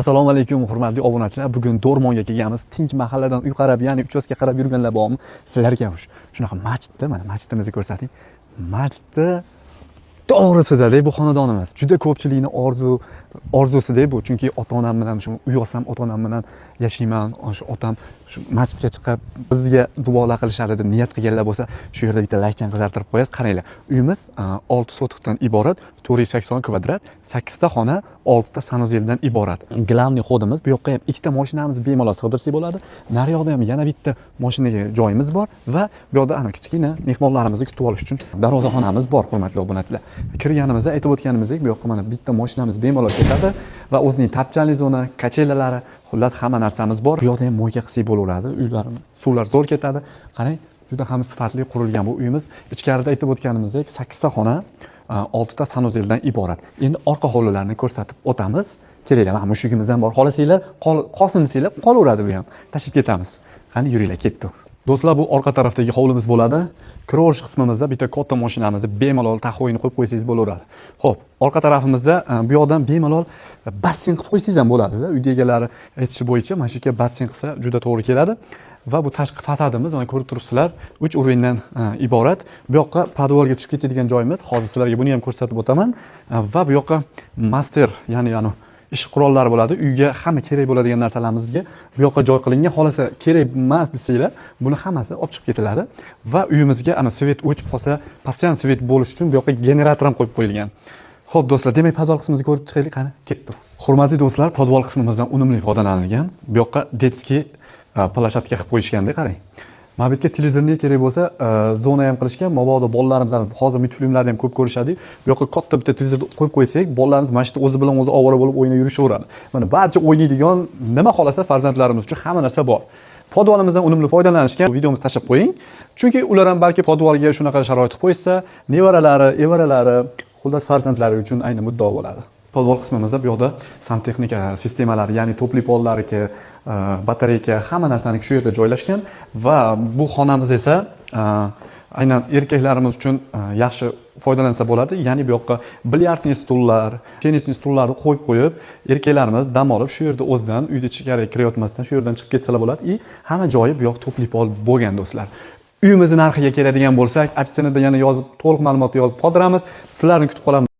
Assalomu alaykum hurmatli obunachilar. Bugun Do'rmonga kelganmiz. Tinch mahalladan uy qarab, ya'ni uchastka qarab yurganlar bormi? Sizlarga shunaqa masjidda, mana masjidimizni ko'rsating. Masjidda to'g'risida bu xonadonimiz. Juda ko'pchilikni orzusi bu. Chunki ota-onam bilan shu uy olsam, ota-onam bilan yashayman. Shu otam shu masjidga chiqib bizga duolar qilishadi deb niyat qilganlar bo'lsa, shu yerda bitta laychani qizartirib qo'yasiz. Qaranglar. Uyimiz 6 sotixdan iborat, 480 kvadrat, 8 ta xona, 6 ta sanuzeldan iborat. Glavniy xodimiz. Bu yoqqa ham ikkita mashinamizni bemalol sig'dirsak bo'ladi. Nari yoqda ham yana bitta mashinaga joyimiz bor va bu yoqda ana kichkina mehmonlarimizni kutib olish uchun darvozaxonamiz bor, hurmatli obunachilar. Kirganimizda aytib o'tganimizdek, bu yoqqa mana bitta mashinamiz bemalol ketadi va o'zining tapchali zona, kachelalari, xullas hamma narsamiz bor. Bu yoqda ham mo'yka qilsak bo'laveradi. Uylar, suvlar zo'r ketadi. Qarang, juda ham sifatli qurilgan bu uyimiz. Ichkarida aytib o'tganimizdek, 8 ta xona, 6 ta sanuzeldan iborat. Endi orqa hovlilarni ko'rsatib o'tamiz. Kelinglar, mana mushugimiz ham bor. Xohlasanglar, qolsin desanglar, qolaveradi bu ham. Tashib ketamiz. Qani yuringlar, ketdik. Do'stlar, bu orqa tarafdagi hovlimiz bo'ladi. Kirosh qismimizda bitta katta mashinamizni bemalol taxoyini qo'yib qo'ysangiz bo'laveradi. Xo'p, orqa tarafimizda bu yoqdan bemalol basseyn qilib qo'ysangiz ham bo'ladi-da. Uy egalari aytishi bo'yicha mana shu yerga basseyn qilsa juda to'g'ri keladi. Va bu tashqi fasadimiz, mana ko'rib turibsizlar, 3 urindan iborat. Bu yoqqa podvolga tushib ketadigan joyimiz. Hozir sizlarga buni ham ko'rsatib o'taman. Va bu yoqqa master, ya'ni ish qurollari bo'ladi. Uyga hamma kerak bo'ladigan narsalarimizga bu yoqqa joy qilingan. Xolasa kerak emas desanglar, buni hammasi olib chiqib ketiladi. Va uyimizga ana svet o'chib qolsa, постоянно svet bo'lish uchun bu yoqqa generator ham qo'yib qo'yilgan. Xo'p do'stlar, demak podval qismimizni ko'rib chiqaylik, qani, ketdik. Hurmatli do'stlar, podval qismimizdan unumli foydalanilgan. Bu yoqqa detskiy plashatka qilib qo'yishganda, qarang. Mana bu yerga televizorga kerak bo'lsa, zona ham qilishgan. Mabodo bolalarimiz hozir multfilmlarda ham ko'p ko'rishadi. Bu yoqqa katta bitta televizor qo'yib qo'ysak, bolalarimiz mana shu o'zi bilan o'zi ovora bo'lib o'ynab yurishaveradi. Mana barcha o'ynaydigan, nima xolasa farzandlarimiz uchun hamma narsa bor. Podvalimizdan unumli foydalanishgan videomizni tashib qo'ying. Chunki ular ham balki podvalga shunaqa sharoit qo'ysa, nevaralari, evaralari, xullas farzandlari uchun ayni muddao bo'ladi. Podval qismimizda bu yoqda santexnika sistemalari, ya'ni to'pli pollarga, batareyka, hamma narsani shu yerda joylashgan va bu xonamiz esa aynan erkaklarimiz uchun yaxshi foydalansa bo'ladi. Ya'ni bu yoqqa bilyardli stullar, tennisli stullarni qo'yib, erkaklarimiz dam olib shu yerda o'zidan uyda ichkariga kirayotmasdan shu yerdan chiqib ketsalar bo'ladi. Hamma joyi bu yoq to'pli pol bo'lgan do'stlar. Uyimizni narxiga keladigan bo'lsak, opsiyada yana yozib, to'liq ma'lumotni yozib qoldiramiz. Sizlarni kutib qolamiz.